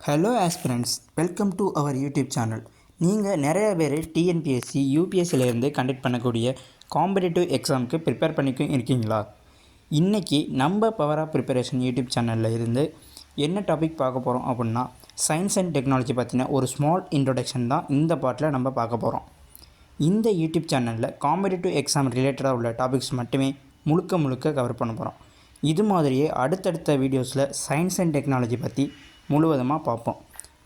Hello aspirants, welcome to our YouTube channel. நீங்கள் நிறைய பேர் டிஎன்பிஎஸ்சி யூபிஎஸ்சிலேருந்து கண்டக்ட் பண்ணக்கூடிய காம்படிட்டிவ் எக்ஸாமுக்கு ப்ரிப்பேர் பண்ணிக்கும் இருக்கீங்களா? இன்றைக்கி நம்ம பவர் ஆஃப் ப்ரிப்பரேஷன் யூடியூப் சேனலில் இருந்து என்ன டாபிக் பார்க்க போகிறோம் அப்படின்னா, சயின்ஸ் அண்ட் டெக்னாலஜி பற்றின ஒரு ஸ்மால் இன்ட்ரொடக்ஷன் தான் இந்த பாட்டில் நம்ம பார்க்க போகிறோம். இந்த யூடியூப் சேனலில் காம்படிட்டிவ் எக்ஸாம் ரிலேட்டடாக உள்ள டாபிக்ஸ் மட்டுமே முழுக்க கவர் பண்ண போகிறோம். இது மாதிரியே அடுத்தடுத்த வீடியோஸில் சயின்ஸ் அண்ட் டெக்னாலஜி பற்றி முழுவதுமாக பார்ப்போம்.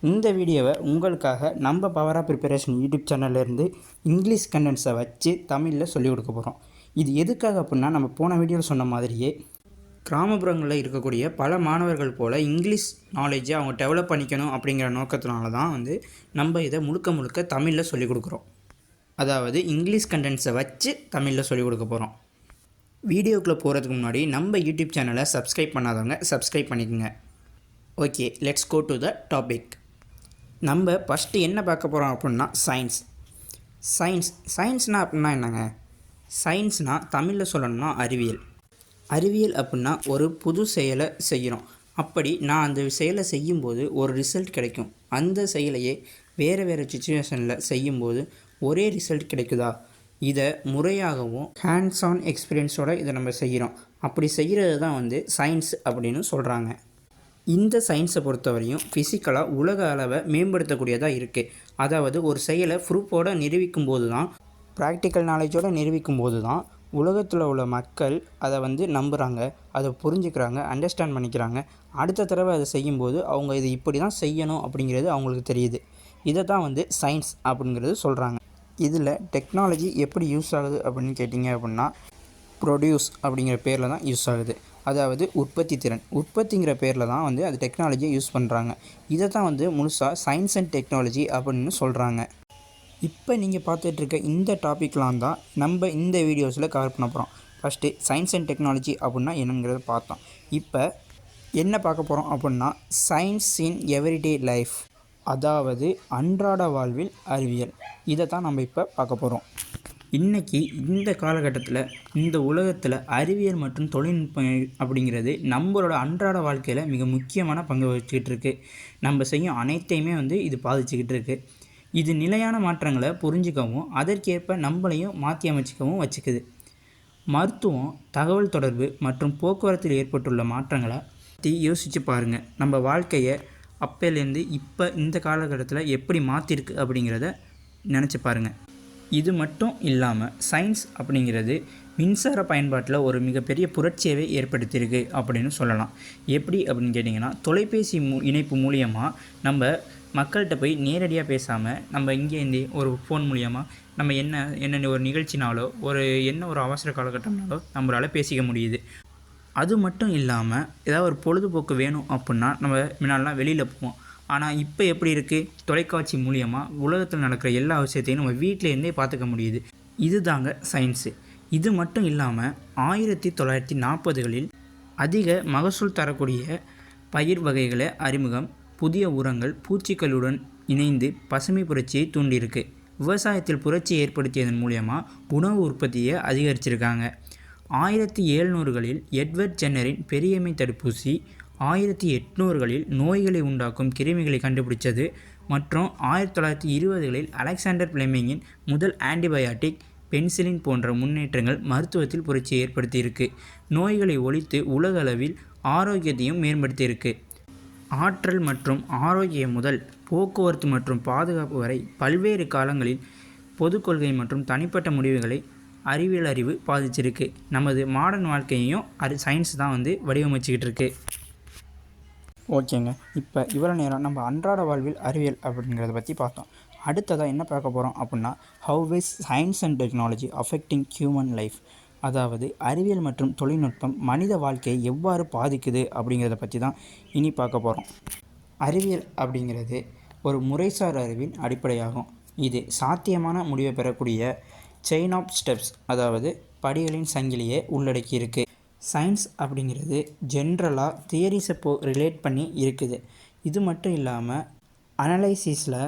இந்த வீடியோவை உங்களுக்காக நம்ம பவர் ஆஃப் ப்ரிப்பரேஷன் யூடியூப் சேனல்லேருந்து இங்கிலீஷ் கண்டென்ட்ஸை வச்சு தமிழில் சொல்லிக் கொடுக்க போகிறோம். இது எதுக்காக அப்படின்னா, நம்ம போன வீடியோவில் சொன்ன மாதிரியே கிராமப்புறங்களில் இருக்கக்கூடிய பல மாணவர்கள் போல் இங்கிலீஷ் நாலேஜை அவங்க டெவலப் பண்ணிக்கணும் அப்படிங்கிற நோக்கத்தினால தான் நம்ம இதை முழுக்க தமிழில் சொல்லிக் கொடுக்குறோம். அதாவது இங்கிலீஷ் கண்டென்ட்ஸை வச்சு தமிழில் சொல்லிக் கொடுக்க போகிறோம். வீடியோக்குள்ளே போகிறதுக்கு முன்னாடி நம்ம யூடியூப் சேனலை சப்ஸ்கிரைப் பண்ணாதவங்க சப்ஸ்கிரைப் பண்ணிக்கோங்க. Okay, let's go to the topic. நம்ம ஃபஸ்ட்டு என்ன பார்க்க போகிறோம் அப்படின்னா, சயின்ஸ்னால் அப்படின்னா என்னங்க? சயின்ஸ்னால் தமிழில் சொல்லணும்னா அறிவியல் அப்படின்னா ஒரு புது செயலை செய்கிறோம். அப்படி நான் அந்த செயலை செய்யும்போது ஒரு ரிசல்ட் கிடைக்கும். அந்த செயலையே வேறு சுச்சுவேஷனில் செய்யும்போது ஒரே ரிசல்ட் கிடைக்குதா? இதை முறையாகவும் ஹேண்ட்ஸ் ஆன் எக்ஸ்பீரியன்ஸோடு இதை நம்ம செய்கிறோம். அப்படி செய்கிறது தான் சயின்ஸ் அப்படின்னு சொல்கிறாங்க. இந்த சயின்ஸை பொறுத்தவரையும் ஃபிசிக்கலாக உலக அளவை மேம்படுத்தக்கூடியதாக இருக்குது. அதாவது ஒரு செயலை ப்ரூஃபோடு நிரூபிக்கும் போது தான், ப்ராக்டிக்கல் நாலேஜோடு நிரூபிக்கும் போது தான் உலகத்தில் உள்ள மக்கள் அதை நம்புகிறாங்க, அதை புரிஞ்சுக்கிறாங்க, அண்டர்ஸ்டாண்ட் பண்ணிக்கிறாங்க. அடுத்த தடவை அதை செய்யும்போது அவங்க இது இப்படி தான் செய்யணும் அப்படிங்கிறது அவங்களுக்கு தெரியுது. இதை தான் சயின்ஸ் அப்படிங்கிறது சொல்கிறாங்க. இதில் டெக்னாலஜி எப்படி யூஸ் ஆகுது அப்படின்னு கேட்டிங்க அப்படின்னா, ப்ரொடியூஸ் அப்படிங்கிற பேரில் தான் யூஸ் ஆகுது. அதாவது உற்பத்திங்கிற பேரில் தான் அது டெக்னாலஜியை யூஸ் பண்ணுறாங்க. இதை தான் முழுசாக சயின்ஸ் அண்ட் டெக்னாலஜி அப்படின்னு சொல்கிறாங்க. இப்போ நீங்கள் பார்த்துட்ருக்க இந்த டாப்பிக்லாம் தான் நம்ம இந்த வீடியோஸில் கவர் பண்ண போகிறோம். ஃபஸ்ட்டு சயின்ஸ் அண்ட் டெக்னாலஜி அப்படின்னா என்னங்கிறத பார்த்தோம். இப்போ என்ன பார்க்க போகிறோம் அப்படின்னா, சயின்ஸ் இன் எவ்ரிடே லைஃப், அதாவது அன்றாட வாழ்வில் அறிவியல். இதை தான் நம்ம இப்போ பார்க்க போகிறோம். இன்றைக்கி இந்த காலகட்டத்தில் இந்த உலகத்தில் அறிவியல் மற்றும் தொழில்நுட்பம் அப்படிங்கிறது நம்மளோட அன்றாட வாழ்க்கையில் மிக முக்கியமான பங்கு வச்சுக்கிட்டு இருக்குது. நம்ம செய்யும் அனைத்தையுமே இது பாதிச்சுக்கிட்டு இருக்குது. இது நிலையான மாற்றங்களை புரிஞ்சிக்கவும் அதற்கேற்ப நம்மளையும் மாற்றி அமைச்சிக்கவும் வச்சுக்குது. மருத்துவம், தகவல் தொடர்பு மற்றும் போக்குவரத்தில் ஏற்பட்டுள்ள மாற்றங்களை பற்றி யோசித்து பாருங்கள். நம்ம வாழ்க்கையை அப்போலேருந்து இப்போ இந்த காலகட்டத்தில் எப்படி மாற்றிருக்கு அப்படிங்கிறத நினச்சி பாருங்கள். இது மட்டும் இல்லாமல் சயின்ஸ் அப்படிங்கிறது மின்சார பயன்பாட்டில் ஒரு மிகப்பெரிய புரட்சியவே ஏற்படுத்தியிருக்கு அப்படின்னு சொல்லலாம். எப்படி அப்படின்னு கேட்டிங்கன்னா, தொலைபேசி இணைப்பு மூலியமாக நம்ம மக்கள்கிட்ட போய் நேரடியாக பேசாமல் நம்ம இங்கேருந்தே ஒரு ஃபோன் மூலியமாக நம்ம என்ன ஒரு நிகழ்ச்சினாலோ ஒரு அவசர காலகட்டம்னாலோ நம்மளால் பேசிக்க முடியுது. அது மட்டும் இல்லாமல் ஏதாவது ஒரு பொழுதுபோக்கு வேணும் அப்படின்னா நம்ம முன்னாடிலாம் வெளியில் போவோம். ஆனால் இப்போ எப்படி இருக்குது? தொலைக்காட்சி மூலியமாக உலகத்தில் நடக்கிற எல்லா விஷயத்தையும் நம்ம வீட்டிலேருந்தே பார்த்துக்க முடியுது. இது தாங்க சயின்ஸு. இது மட்டும் இல்லாமல் 1940களில் அதிக மகசூல் தரக்கூடிய பயிர் வகைகளை அறிமுகம், புதிய உரங்கள், பூச்சிகளுடன் இணைந்து பசுமை புரட்சியை தூண்டியிருக்கு. விவசாயத்தில் புரட்சி ஏற்படுத்தியதன் மூலமாக உணவு உற்பத்தியை அதிகரிச்சிருக்காங்க. 1700களில் எட்வர்ட் ஜென்னரின் பெரியம்மை தடுப்பூசி, 1800களில் நோய்களை உண்டாக்கும் கிருமிகளை கண்டுபிடிச்சது மற்றும் 1920களில் அலெக்சாண்டர் பிளெமிங்கின் முதல் ஆன்டிபயாட்டிக், பென்சிலின் போன்ற முன்னேற்றங்கள் மருத்துவத்தில் புரட்சியை ஏற்படுத்தியிருக்கு. நோய்களை ஒழித்து உலக அளவில் ஆரோக்கியத்தையும் மேம்படுத்தியிருக்கு. ஆற்றல் மற்றும் ஆரோக்கியம் முதல் போக்குவரத்து மற்றும் பாதுகாப்பு வரை பல்வேறு காலங்களில் பொது கொள்கை மற்றும் தனிப்பட்ட முடிவுகளை அறிவியல் அறிவு பாதிச்சிருக்கு. நமது மாடர்ன் வாழ்க்கையையும் சயின்ஸ் தான் வடிவமைச்சிக்கிட்டு இருக்குது. ஓகேங்க, இப்போ இவ்வளோ நேரம் நம்ம அன்றாட வாழ்வில் அறிவியல் அப்படிங்கிறத பற்றி பார்த்தோம். அடுத்ததாக என்ன பார்க்க போகிறோம் அப்படின்னா, how is science and technology affecting human life, அதாவது அறிவியல் மற்றும் தொழில்நுட்பம் மனித வாழ்க்கையை எவ்வாறு பாதிக்குது அப்படிங்கிறத பற்றி தான் இனி பார்க்க போகிறோம். அறிவியல் அப்படிங்கிறது ஒரு முறைசார் அறிவின் அடிப்படையாகும். இது சாத்தியமான முடிவை பெறக்கூடிய செயின் ஆஃப் ஸ்டெப்ஸ், அதாவது படிகளின் சங்கிலியை உள்ளடக்கி இருக்குது. சயின்ஸ் அப்படிங்கிறது ஜென்ரலாக தியரிஸை ரிலேட் பண்ணி இருக்குது. இது மட்டும் இல்லாமல் அனலைசிஸில்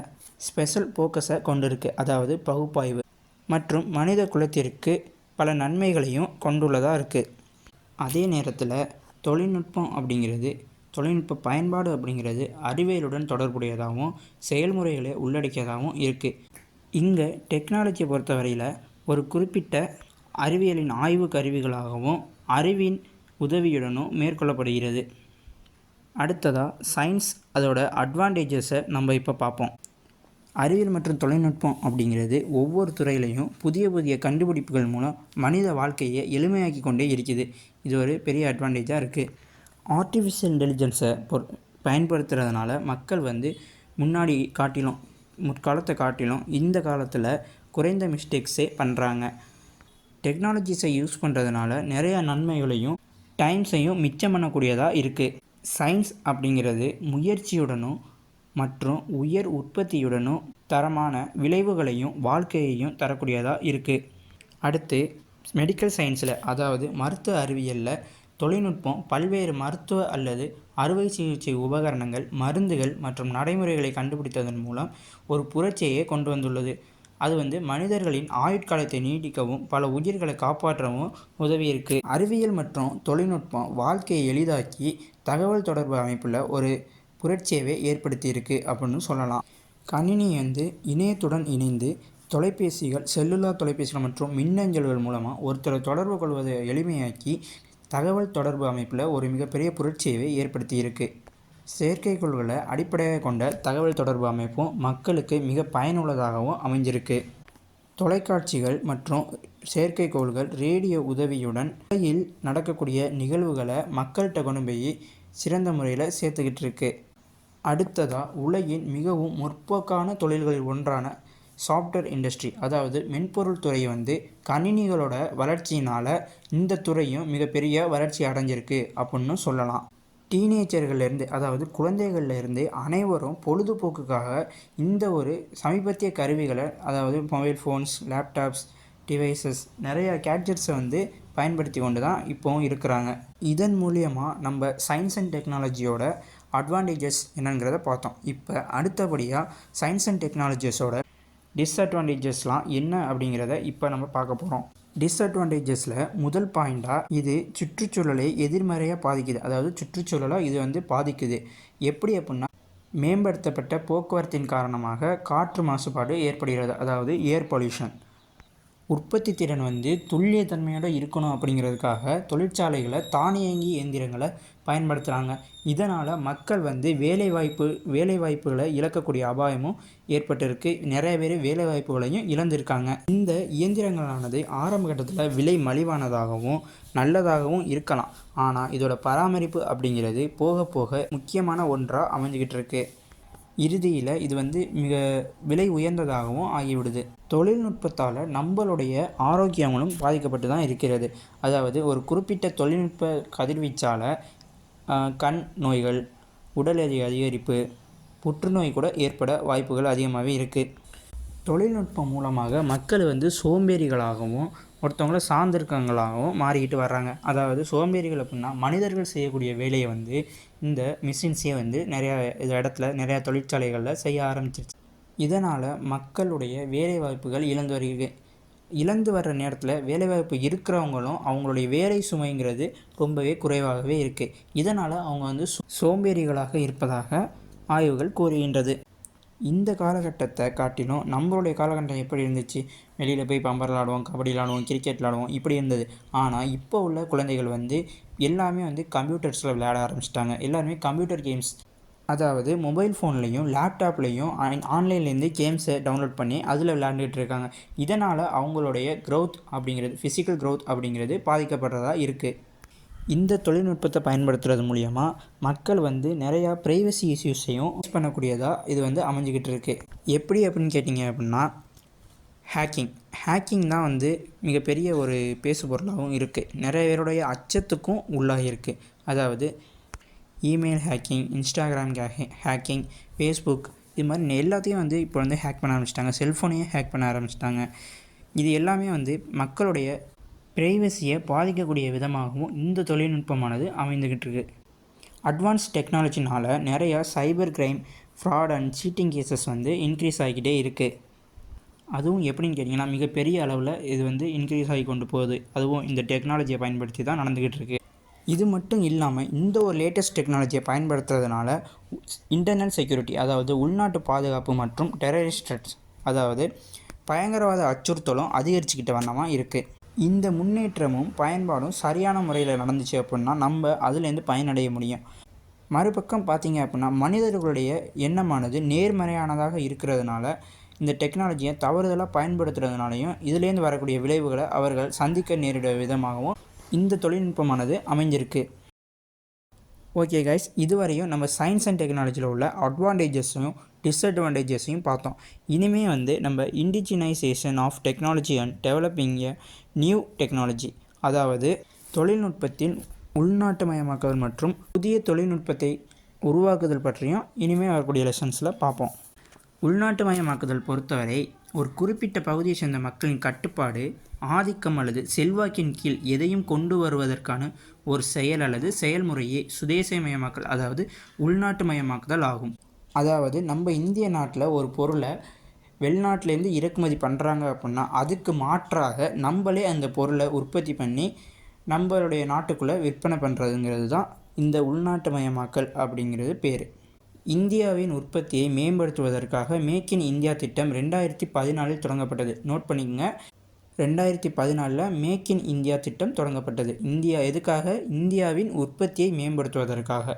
ஸ்பெஷல் ஃபோக்கஸை கொண்டு இருக்குது. அதாவது பகுப்பாய்வு மற்றும் மனித குலத்திற்கு பல நன்மைகளையும் கொண்டுள்ளதாக இருக்குது. அதே நேரத்தில் தொழில்நுட்பம் அப்படிங்கிறது தொழில்நுட்ப பயன்பாடு அப்படிங்கிறது அறிவியலுடன் தொடர்புடையதாகவும் செயல்முறைகளை உள்ளடக்கியதாகவும் இருக்குது. இங்கே டெக்னாலஜியை பொறுத்தவரையில் ஒரு குறிப்பிட்ட அறிவியலின் ஆய்வு கருவிகளாகவும் அறிவின் உதவியுடனும் மேற்கொள்ளப்படுகிறது. அடுத்ததாக சயின்ஸ் அதோட அட்வான்டேஜஸை நம்ம இப்போ பார்ப்போம். அறிவியல் மற்றும் தொழில்நுட்பம் அப்படிங்கிறது ஒவ்வொரு துறையிலையும் புதிய புதிய கண்டுபிடிப்புகள் மூலம் மனித வாழ்க்கையை எளிமையாக்கி கொண்டே இருக்குது. இது ஒரு பெரிய அட்வான்டேஜாக இருக்குது. ஆர்டிஃபிஷியல் இன்டெலிஜென்ஸை பயன்படுத்துறதுனால மக்கள் முற்காலத்தை காட்டிலும் இந்த காலத்தில் குறைந்த மிஸ்டேக்ஸே பண்ணுறாங்க. டெக்னாலஜிஸை யூஸ் பண்ணுறதுனால நிறையா நன்மைகளையும் டைம்ஸையும் மிச்சம் பண்ணக்கூடியதாக இருக்குது. சயின்ஸ் அப்படிங்கிறது முயற்சியுடனும் மற்றும் உயர் உற்பத்தியுடனும் தரமான விளைவுகளையும் வாழ்க்கையையும் தரக்கூடியதாக இருக்குது. அடுத்து மெடிக்கல் சயின்ஸில், அதாவது மருத்துவ அறிவியலில் தொழில்நுட்பம் பல்வேறு மருத்துவ அல்லது அறுவை சிகிச்சை உபகரணங்கள், மருந்துகள் மற்றும் நடைமுறைகளை கண்டுபிடித்ததன் மூலம் ஒரு புரட்சியை கொண்டு வந்துள்ளது. அது மனிதர்களின் ஆயுட்காலத்தை நீட்டிக்கவும் பல உயிர்களை காப்பாற்றவும் உதவியிருக்கு. அறிவியல் மற்றும் தொழில்நுட்பம் வாழ்க்கையை எளிதாக்கி தகவல் தொடர்பு அமைப்பில் ஒரு புரட்சியவே ஏற்படுத்தியிருக்கு அப்படின்னு சொல்லலாம். கணினி இணையத்துடன் இணைந்து தொலைபேசிகள், செல்லுலார் தொலைபேசிகள் மற்றும் மின்னஞ்சல்கள் மூலமாக ஒருத்தரை தொடர்பு கொள்வதை எளிமையாக்கி தகவல் தொடர்பு அமைப்பில் ஒரு மிகப்பெரிய புரட்சியவே ஏற்படுத்தியிருக்கு. செயற்கைக்கோள்களை அடிப்படையாக கொண்ட தகவல் தொடர்பு அமைப்பும் மக்களுக்கு மிக பயனுள்ளதாகவும் அமைஞ்சிருக்கு. தொலைக்காட்சிகள் மற்றும் செயற்கைக்கோள்கள் ரேடியோ உதவியுடன் உலகில் நடக்கக்கூடிய நிகழ்வுகளை மக்கள்கிட்ட கொண்டு போய் சிறந்த முறையில் சேர்த்துக்கிட்டு இருக்கு. அடுத்ததாக உலகின் மிகவும் முற்போக்கான தொழில்களில் ஒன்றான சாஃப்ட்வேர் இண்டஸ்ட்ரி, அதாவது மென்பொருள் துறை கணினிகளோட வளர்ச்சியினால் இந்த துறையும் மிகப்பெரிய வளர்ச்சி அடைஞ்சிருக்கு அப்படின்னு சொல்லலாம். டீனேஜர்கள்லேருந்து, அதாவது குழந்தைகள்லேருந்து அனைவரும் பொழுதுபோக்குக்காக இந்த ஒரு சமீபத்திய கருவிகளை, அதாவது மொபைல் ஃபோன்ஸ், லேப்டாப்ஸ், டிவைசஸ், நிறைய கேட்ஜெட்ஸை பயன்படுத்தி கொண்டு தான் இப்போவும் இருக்கிறாங்க. இதன் மூலியமாக நம்ம சயின்ஸ் அண்ட் டெக்னாலஜியோட அட்வான்டேஜஸ் என்னங்கிறத பார்த்தோம். இப்போ அடுத்தபடியாக சயின்ஸ் அண்ட் டெக்னாலஜிஸோட டிஸ்அட்வான்டேஜஸ்லாம் என்ன அப்படிங்கிறத இப்போ நம்ம பார்க்க போகிறோம். டிஸ்அட்வான்டேஜஸில் முதல் பாயிண்டாக, இது சுற்றுச்சூழலை எதிர்மறையாக பாதிக்குது. அதாவது சுற்றுச்சூழலை இது பாதிக்குது. எப்படி அப்படின்னா, மேம்படுத்தப்பட்ட போக்குவரத்தின் காரணமாக காற்று மாசுபாடு ஏற்படுகிறது, அதாவது ஏர் பொல்யூஷன். உற்பத்தி திறன் துல்லியத்தன்மையோடு இருக்கணும் அப்படிங்கிறதுக்காக தொழிற்சாலைகளை தானியங்கி இயந்திரங்களை பயன்படுத்துகிறாங்க. இதனால் மக்கள் வேலைவாய்ப்புகளை இழக்கக்கூடிய அபாயமும் ஏற்பட்டிருக்கு. நிறைய பேர் வேலைவாய்ப்புகளையும் இழந்திருக்காங்க. இந்த இயந்திரங்களானது ஆரம்ப கட்டத்தில் விலை மலிவானதாகவும் நல்லதாகவும் இருக்கலாம். ஆனால் இதோட பராமரிப்பு அப்படிங்கிறது போக போக முக்கியமான ஒன்றாக அமைஞ்சிக்கிட்டு இருக்கு. இறுதியில் இது மிக விலை உயர்ந்ததாகவும் ஆகிவிடுது. தொழில்நுட்பத்தால் நம்மளுடைய ஆரோக்கியங்களும் பாதிக்கப்பட்டு தான் இருக்கிறது. அதாவது ஒரு குறிப்பிட்ட தொழில்நுட்ப கதிர்வீச்சால் கண் நோய்கள், உடல் எடை அதிகரிப்பு, புற்றுநோய் கூட ஏற்பட வாய்ப்புகள் அதிகமாகவே இருக்குது. தொழில்நுட்பம் மூலமாக மக்கள் சோம்பேறிகளாகவும் ஒருத்தவங்கள சார்ந்திருக்கவங்களாகவும் மாறிக்கிட்டு வர்றாங்க. அதாவது சோம்பேறிகள் அப்படின்னா மனிதர்கள் செய்யக்கூடிய வேலையை இந்த மிஷின்ஸே நிறையா இடத்துல, நிறையா தொழிற்சாலைகளில் செய்ய ஆரம்பிச்சிருச்சு. இதனால் மக்களுடைய வேலைவாய்ப்புகள் இழந்து வர்ற நேரத்தில் வேலைவாய்ப்பு இருக்கிறவங்களும் அவங்களுடைய வேலை சுமைங்கிறது ரொம்பவே குறைவாகவே இருக்குது. இதனால் அவங்க சோம்பேறிகளாக இருப்பதாக ஆய்வுகள் கூறுகின்றது. இந்த காலகட்டத்தை காட்டிலும் நம்மளுடைய காலகட்டம் எப்படி இருந்துச்சு? வெளியில் போய் பம்பர் விளாடுவோம், கபடி விளாடுவோம், கிரிக்கெட் விளாடுவோம், இப்படி இருந்தது. ஆனால் இப்போ உள்ள குழந்தைகள் எல்லாமே கம்ப்யூட்டர்ஸில் விளையாட ஆரம்பிச்சிட்டாங்க. எல்லாருமே கம்ப்யூட்டர் கேம்ஸ், அதாவது மொபைல் ஃபோன்லேயும் லேப்டாப்லேயும் ஆன்லைன்லேருந்து கேம்ஸை டவுன்லோட் பண்ணி அதில் விளையாண்டுட்டு இருக்காங்க. இதனால் அவங்களுடைய க்ரோத் அப்படிங்கிறது, ஃபிசிக்கல் க்ரோத் அப்படிங்கிறது பாதிக்கப்படுறதா இருக்குது. இந்த தொழில்நுட்பத்தை பயன்படுத்துறது மூலிமா மக்கள் நிறையா ப்ரைவசி இஷ்யூஸையும் யூஸ் பண்ணக்கூடியதாக இது அமைஞ்சிக்கிட்டு இருக்குது. எப்படி அப்படின்னு கேட்டிங்க அப்படின்னா, ஹேக்கிங் தான் மிகப்பெரிய ஒரு பேசு பொருளாகவும் இருக்குது. நிறைய பேருடைய அச்சத்துக்கும் உள்ளாகிருக்கு. அதாவது email hacking, Instagram hacking, Facebook, இது மாதிரி எல்லாத்தையும் இப்போ ஹேக் பண்ண ஆரம்பிச்சிட்டாங்க. செல்ஃபோனையும் ஹேக் பண்ண ஆரம்பிச்சிட்டாங்க. இது எல்லாமே மக்களுடைய ப்ரைவசியை பாதிக்கக்கூடிய விதமாகவும் இந்த தொழில்நுட்பமானது அமைந்துக்கிட்டு இருக்குது. அட்வான்ஸ் டெக்னாலஜினால் நிறையா cyber crime, fraud and cheating cases increase ஆகிக்கிட்டே இருக்குது. அதுவும் எப்படின்னு கேட்டிங்கன்னா, மிகப்பெரிய அளவில் இது இன்க்ரீஸ் ஆகி கொண்டு போகுது. அதுவும் இந்த டெக்னாலஜியை பயன்படுத்தி தான் நடந்துக்கிட்டு இருக்குது. இது மட்டும் இல்லாமல் இந்த ஒரு லேட்டஸ்ட் டெக்னாலஜியை பயன்படுத்துறதுனால இன்டர்னல் செக்யூரிட்டி, அதாவது உள்நாட்டு பாதுகாப்பு மற்றும் டெரரிஸ்ட் த்ரெட்ஸ், அதாவது பயங்கரவாத அச்சுறுத்தலும் அதிகரிச்சுக்கிட்ட வண்ணமாக இருக்குது. இந்த முன்னேற்றமும் பயன்பாடும் சரியான முறையில் நடந்துச்சு அப்படின்னா நம்ம அதுலேருந்து பயனடைய முடியும். மறுபக்கம் பார்த்திங்க அப்படின்னா மனிதர்களுடைய எண்ணமானது நேர்மறையானதாக இருக்கிறதுனால இந்த டெக்னாலஜியை தவறுதலாக பயன்படுத்துறதுனாலையும் இதுலேருந்து வரக்கூடிய விளைவுகளை அவர்கள் சந்திக்க நேரிட விதமாகவும் இந்த தொழில்நுட்பமானது அமைஞ்சிருக்கு. ஓகே கைஸ், இதுவரையும் நம்ம சயின்ஸ் அண்ட் டெக்னாலஜியில் உள்ள அட்வான்டேஜஸையும் டிஸ்அட்வான்டேஜஸையும் பார்த்தோம். இனிமேல் நம்ம indigenisation of technology and developing a new technology, அதாவது தொழில்நுட்பத்தின் உள்நாட்டுமயமாக்குதல் மற்றும் புதிய தொழில்நுட்பத்தை உருவாக்குதல் பற்றியும் இனிமேல் வரக்கூடிய லெசன்ஸில் பார்ப்போம். உள்நாட்டுமயமாக்குதல் பொறுத்தவரை ஒரு குறிப்பிட்ட பகுதியை சேர்ந்த மக்களின் கட்டுப்பாடு, ஆதிக்கம் அல்லது செல்வாக்கின் கீழ் எதையும் கொண்டு வருவதற்கான ஒரு செயல் அல்லது செயல்முறையே சுதேசமயமாக்கல், அதாவது உள்நாட்டுமயமாக்குதல் ஆகும். அதாவது நம்ம இந்திய நாட்டில் ஒரு பொருளை வெளிநாட்டிலேருந்து இறக்குமதி பண்ணுறாங்க அப்படின்னா அதுக்கு மாற்றாக நம்மளே அந்த பொருளை உற்பத்தி பண்ணி நம்மளுடைய நாட்டுக்குள்ளே விற்பனை பண்ணுறதுங்கிறது தான் இந்த உள்நாட்டுமயமாக்கல் அப்படிங்கிறது பேர். இந்தியாவின் உற்பத்தியை மேம்படுத்துவதற்காக மேக் இன் இந்தியா திட்டம் 2014 தொடங்கப்பட்டது. நோட் பண்ணிக்கங்க, 2014 மேக் இன் இந்தியா திட்டம் தொடங்கப்பட்டது. எதுக்காக? இந்தியாவின் உற்பத்தியை மேம்படுத்துவதற்காக.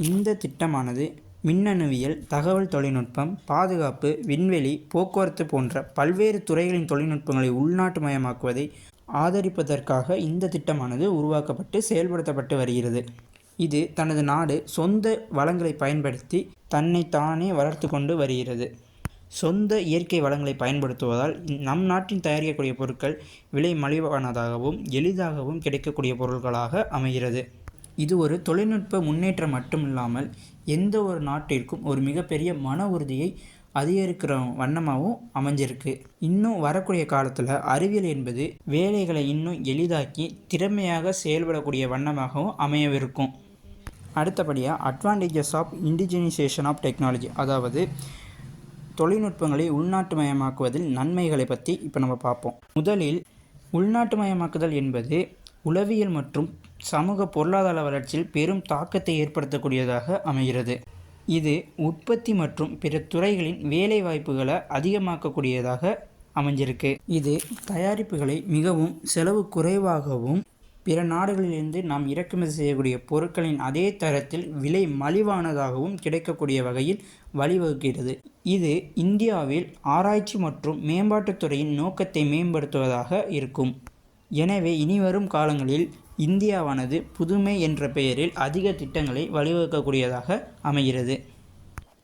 இந்த திட்டமானது மின்னணுவியல், தகவல் தொழில்நுட்பம், பாதுகாப்பு, விண்வெளி, போக்குவரத்து போன்ற பல்வேறு துறைகளின் தொழில்நுட்பங்களை உள்நாட்டுமயமாக்குவதை ஆதரிப்பதற்காக இந்த திட்டமானது உருவாக்கப்பட்டு செயல்படுத்தப்பட்டு வருகிறது. இது தனது நாடு சொந்த வளங்களை பயன்படுத்தி தன்னை தானே வளர்த்து கொண்டு வருகிறது. சொந்த இயற்கை வளங்களை பயன்படுத்துவதால் நம் நாட்டில் தயாரிக்கக்கூடிய பொருட்கள் விலை மலிவானதாகவும் எளிதாகவும் கிடைக்கக்கூடிய பொருட்களாக அமைகிறது. இது ஒரு தொழில்நுட்ப முன்னேற்றம் மட்டுமில்லாமல் எந்த ஒரு நாட்டிற்கும் ஒரு மிகப்பெரிய மன உறுதியை அதிகரிக்கிற வண்ணமாகவும் அமைஞ்சிருக்கு. இன்னும் வரக்கூடிய காலத்தில் அறிவியல் என்பது வேலைகளை இன்னும் எளிதாக்கி திறமையாக செயல்படக்கூடிய வண்ணமாகவும் அமையவிருக்கும். அடுத்தபடியாக advantages of indigenisation of technology, அதாவது தொழில்நுட்பங்களை உள்நாட்டுமயமாக்குவதில் நன்மைகளை பற்றி இப்போ நம்ம பார்ப்போம். முதலில் உள்நாட்டுமயமாக்குதல் என்பது உளவியல் மற்றும் சமூக பொருளாதார வளர்ச்சியில் பெரும் தாக்கத்தை ஏற்படுத்தக்கூடியதாக அமைகிறது. இது உற்பத்தி மற்றும் பிற துறைகளின் வேலை வாய்ப்புகளை அதிகமாக்கக்கூடியதாக அமைஞ்சிருக்கு. இது தயாரிப்புகளை மிகவும் செலவு குறைவாகவும் பிற நாடுகளிலிருந்து நாம் இறக்குமதி செய்யக்கூடிய பொருட்களின் அதே தரத்தில் விலை மலிவானதாகவும் கிடைக்கக்கூடிய வகையில் வழிவகுக்கிறது. இது இந்தியாவில் ஆராய்ச்சி மற்றும் மேம்பாட்டுத் துறையின் நோக்கத்தை மேம்படுத்துவதாக இருக்கும். எனவே இனிவரும் காலங்களில் இந்தியாவானது புதுமை என்ற பெயரில் அதிக திட்டங்களை வழிவகுக்கக்கூடியதாக அமைகிறது.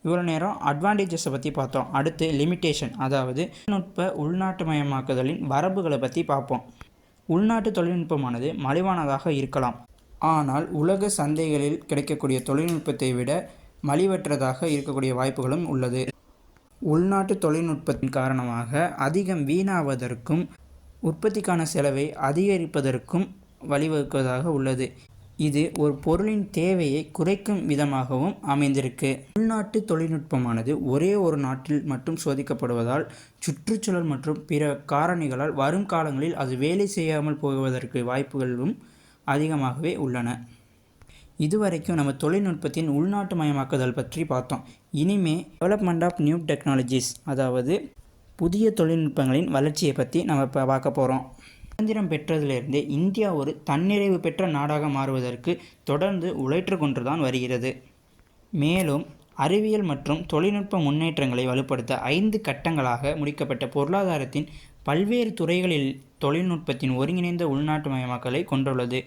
இவ்வளோ நேரம் அட்வான்டேஜஸை பற்றி பார்த்தோம். அடுத்து லிமிட்டேஷன், அதாவது தொழில்நுட்ப உள்நாட்டுமயமாக்குதலின் வரம்புகளை பற்றி பார்ப்போம். உள்நாட்டு தொழில்நுட்பமானது மலிவானதாக இருக்கலாம், ஆனால் உலக சந்தைகளில் கிடைக்கக்கூடிய தொழில்நுட்பத்தை விட மலிவற்றதாக இருக்கக்கூடிய வாய்ப்புகளும் உள்ளது. உள்நாட்டு தொழில்நுட்பத்தின் காரணமாக அதிகம் வீணாவதற்கும் உற்பத்திக்கான செலவை அதிகரிப்பதற்கும் வழிவகுப்பதாக உள்ளது. இது ஒரு பொருளின் தேவையை குறைக்கும் விதமாகவும் அமைந்திருக்கு. உள்நாட்டு தொழில்நுட்பமானது ஒரே ஒரு நாட்டில் மட்டும் சோதிக்கப்படுவதால் சுற்றுச்சூழல் மற்றும் பிற காரணிகளால் வரும் காலங்களில் அது வேலை செய்யாமல் போவதற்கு வாய்ப்புகளும் அதிகமாகவே உள்ளன. இதுவரைக்கும் நம்ம தொழில்நுட்பத்தின் உள்நாட்டுமயமாக்குதல் பற்றி பார்த்தோம். இனிமே டெவலப்மெண்ட் ஆஃப் நியூ டெக்னாலஜிஸ், அதாவது புதிய தொழில்நுட்பங்களின் வளர்ச்சியை பற்றி நம்ம இப்போ பார்க்க போகிறோம். சுதந்திரம் பெற்றதிலிருந்தே இந்தியா ஒரு தன்னிறைவு பெற்ற நாடாக மாறுவதற்கு தொடர்ந்து உழைத்து கொண்டுதான் வருகிறது. மேலும் அறிவியல் மற்றும் தொழில்நுட்ப முன்னேற்றங்களை வலுப்படுத்த 5 கட்டங்களாக முடிக்கப்பட்ட பொருளாதாரத்தின் பல்வேறு துறைகளில் தொழில்நுட்பத்தின் ஒருங்கிணைந்த உள்நாட்டுமயமாக்கலை கொண்டுள்ளது.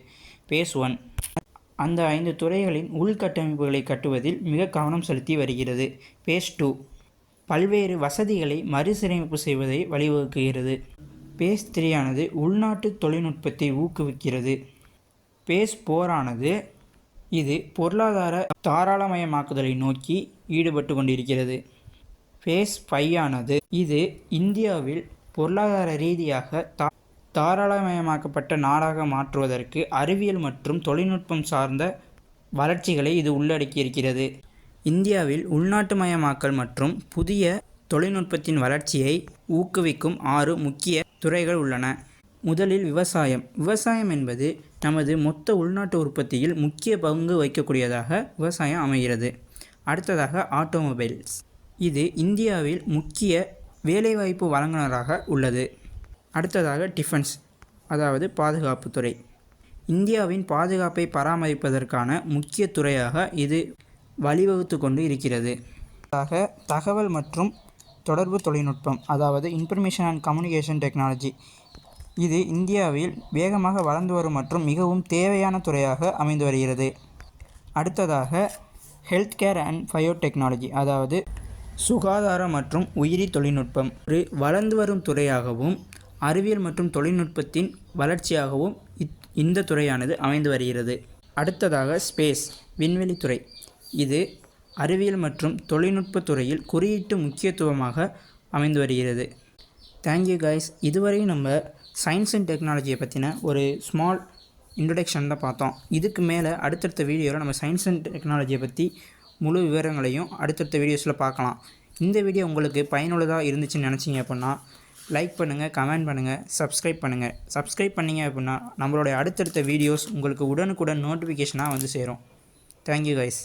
பேஸ் 1 அந்த 5 துறைகளின் உள்கட்டமைப்புகளை கட்டுவதில் மிக கவனம் செலுத்தி வருகிறது. பேஸ் 2 பல்வேறு வசதிகளை மறுசீரமைப்பு செய்வதை வழிவகுக்கிறது. பேஸ் 3 ஆனது உள்நாட்டு தொழில்நுட்பத்தை ஊக்குவிக்கிறது. பேஸ் 4 ஆனது இது பொருளாதார தாராளமயமாக்குதலை நோக்கி ஈடுபட்டு கொண்டிருக்கிறது. பேஸ் 5 ஆனது இது இந்தியாவில் பொருளாதார ரீதியாக தாராளமயமாக்கப்பட்ட நாடாக மாற்றுவதற்கு அறிவியல் மற்றும் தொழில்நுட்பம் சார்ந்த வளர்ச்சிகளை இது உள்ளடக்கியிருக்கிறது. இந்தியாவில் உள்நாட்டுமயமாக்கல் மற்றும் புதிய தொழில்நுட்பத்தின் வளர்ச்சியை ஊக்குவிக்கும் 6 முக்கிய துறைகள் உள்ளன. முதலில் விவசாயம். விவசாயம் என்பது நமது மொத்த உள்நாட்டு உற்பத்தியில் முக்கிய பங்கு வகிக்கக்கூடியதாக விவசாயம் அமைகிறது. அடுத்ததாக ஆட்டோமொபைல்ஸ். இது இந்தியாவில் முக்கிய வேலைவாய்ப்பு வழங்குனராக உள்ளது. அடுத்ததாக டிஃபென்ஸ், அதாவது பாதுகாப்புத்துறை. இந்தியாவின் பாதுகாப்பை பராமரிப்பதற்கான முக்கிய துறையாக இது வழிவகுத்து கொண்டு இருக்கிறது. தகவல் மற்றும் தொடர்பு தொழில்நுட்பம், அதாவது இன்ஃபர்மேஷன் அண்ட் கம்யூனிகேஷன் டெக்னாலஜி. இது இந்தியாவில் வேகமாக வளர்ந்து வரும் மற்றும் மிகவும் தேவையான துறையாக அமைந்து வருகிறது. அடுத்ததாக ஹெல்த் கேர் அண்ட் பயோடெக்னாலஜி, அதாவது சுகாதார மற்றும் உயிரி தொழில்நுட்பம். ஒரு வளர்ந்து வரும் துறையாகவும் அறிவியல் மற்றும் தொழில்நுட்பத்தின் வளர்ச்சியாகவும் இந்த துறையானது அமைந்து வருகிறது. அடுத்ததாக ஸ்பேஸ், விண்வெளித்துறை. இது அறிவியல் மற்றும் தொழில்நுட்ப துறையில் குறியீட்டு முக்கியத்துவமாக அமைந்து வருகிறது. Thank you guys. இதுவரை நம்ம சயின்ஸ் அண்ட் டெக்னாலஜியை பற்றின ஒரு ஸ்மால் இன்ட்ரடக்ஷன் தான் பார்த்தோம். இதுக்கு மேலே அடுத்தடுத்த வீடியோவில் நம்ம சயின்ஸ் அண்ட் டெக்னாலஜியை பற்றி முழு விவரங்களையும் அடுத்தடுத்த வீடியோஸில் பார்க்கலாம். இந்த வீடியோ உங்களுக்கு பயனுள்ளதாக இருந்துச்சுன்னு நினச்சிங்க அப்படின்னா லைக் பண்ணுங்கள், கமெண்ட் பண்ணுங்கள், சப்ஸ்கிரைப் பண்ணுங்கள். சப்ஸ்கிரைப் பண்ணிங்க அப்படின்னா நம்மளுடைய அடுத்தடுத்த வீடியோஸ் உங்களுக்கு உடனுக்குடன் நோட்டிஃபிகேஷனாக வந்து சேரும். Thank you guys.